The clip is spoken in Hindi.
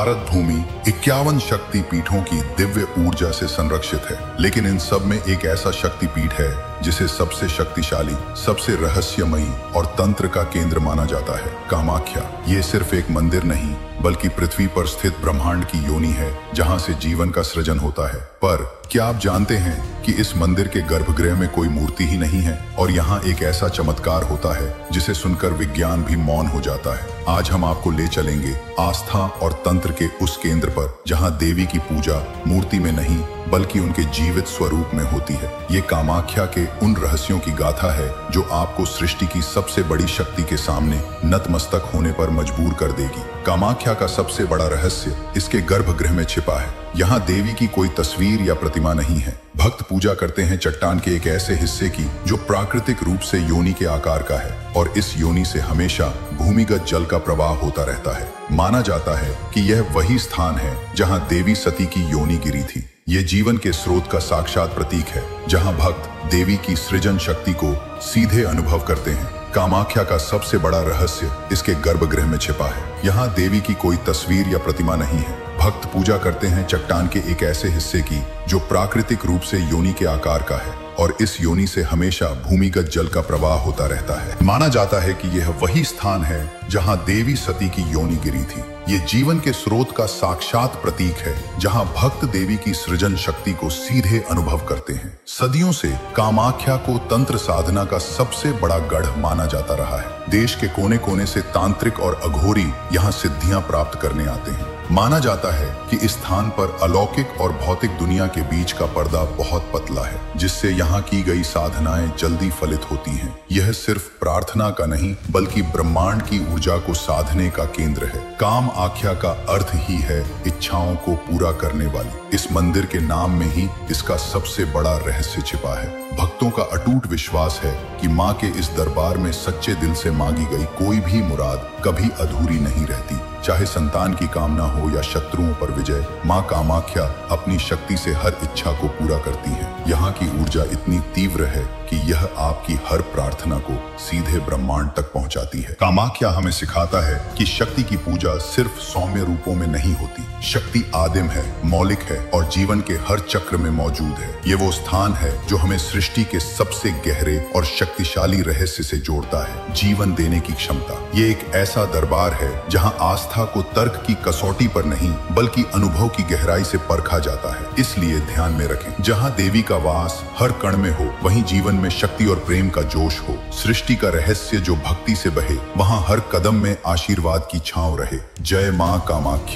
भारत भूमि 51 शक्ति पीठों की दिव्य ऊर्जा से संरक्षित है, लेकिन इन सब में एक ऐसा शक्ति पीठ है जिसे सबसे शक्तिशाली, सबसे रहस्यमयी और तंत्र का केंद्र माना जाता है, कामाख्या। ये सिर्फ एक मंदिर नहीं, बल्कि पृथ्वी पर स्थित ब्रह्मांड की योनि है, जहां से जीवन का सृजन होता है। पर क्या आप जानते हैं कि इस मंदिर के गर्भगृह में कोई मूर्ति ही नहीं है, और यहाँ एक ऐसा चमत्कार होता है जिसे सुनकर विज्ञान भी मौन हो जाता है। आज हम आपको ले चलेंगे आस्था और तंत्र के उस केंद्र पर, जहाँ देवी की पूजा मूर्ति में नहीं, बल्कि उनके जीवित स्वरूप में होती है। ये कामाख्या के उन रहस्यों की गाथा है जो आपको सृष्टि की सबसे बड़ी शक्ति के सामने नतमस्तक होने पर मजबूर कर देगी। कामाख्या का सबसे बड़ा रहस्य इसके गर्भगृह में छिपा है। यहाँ देवी की कोई तस्वीर या प्रतिमा नहीं है। भक्त पूजा करते हैं चट्टान के एक ऐसे हिस्से की जो प्राकृतिक रूप से योनि के आकार का है, और इस योनि से हमेशा भूमिगत जल का प्रवाह होता रहता है। माना जाता है कि यह वही स्थान है जहाँ देवी सती की योनि गिरी थी। ये जीवन के स्रोत का साक्षात प्रतीक है, जहाँ भक्त देवी की सृजन शक्ति को सीधे अनुभव करते हैं। कामाख्या का सबसे बड़ा रहस्य इसके गर्भगृह में छिपा है। यहाँ देवी की कोई तस्वीर या प्रतिमा नहीं है। भक्त पूजा करते हैं चट्टान के एक ऐसे हिस्से की जो प्राकृतिक रूप से योनि के आकार का है, और इस योनि से हमेशा भूमिगत जल का प्रवाह होता रहता है। माना जाता है कि यह वही स्थान है जहां देवी सती की योनि गिरी थी। ये जीवन के स्रोत का साक्षात प्रतीक है, जहां भक्त देवी की सृजन शक्ति को सीधे अनुभव करते हैं। सदियों से कामाख्या को तंत्र साधना का सबसे बड़ा गढ़ माना जाता रहा है। देश के कोने कोने से तांत्रिक और अघोरी यहाँ सिद्धियां प्राप्त करने आते हैं। माना जाता है कि इस स्थान पर अलौकिक और भौतिक दुनिया के बीच का पर्दा बहुत पतला है, जिससे यहाँ की गई साधनाएं जल्दी फलित होती हैं। यह सिर्फ प्रार्थना का नहीं, बल्कि ब्रह्मांड की ऊर्जा को साधने का केंद्र है। कामाख्या का अर्थ ही है इच्छाओं को पूरा करने वाली। इस मंदिर के नाम में ही इसका सबसे बड़ा रहस्य छिपा है। भक्तों का अटूट विश्वास है कि माँ के इस दरबार में सच्चे दिल से मांगी गई कोई भी मुराद कभी अधूरी नहीं रहती। चाहे संतान की कामना हो या शत्रुओं पर विजय, माँ कामाख्या अपनी शक्ति से हर इच्छा को पूरा करती है। यहाँ की ऊर्जा इतनी तीव्र है कि यह आपकी हर प्रार्थना को सीधे ब्रह्मांड तक पहुँचाती है। कामाख्या हमें सिखाता है कि शक्ति की पूजा सिर्फ सौम्य रूपों में नहीं होती। शक्ति आदिम है, मौलिक है, और जीवन के हर चक्र में मौजूद है। ये वो स्थान है जो हमें सृष्टि के सबसे गहरे और शक्तिशाली रहस्य से जोड़ता है, जीवन देने की क्षमता। ये एक ऐसा दरबार है जहाँ आस्था को तर्क की कसौटी पर नहीं, बल्कि अनुभव की गहराई से परखा जाता है। इसलिए ध्यान में रखें, जहाँ देवी का वास हर कण में हो, वहीं जीवन में शक्ति और प्रेम का जोश हो। सृष्टि का रहस्य जो भक्ति से बहे, वहाँ हर कदम में आशीर्वाद की छांव रहे। जय माँ कामाख्या।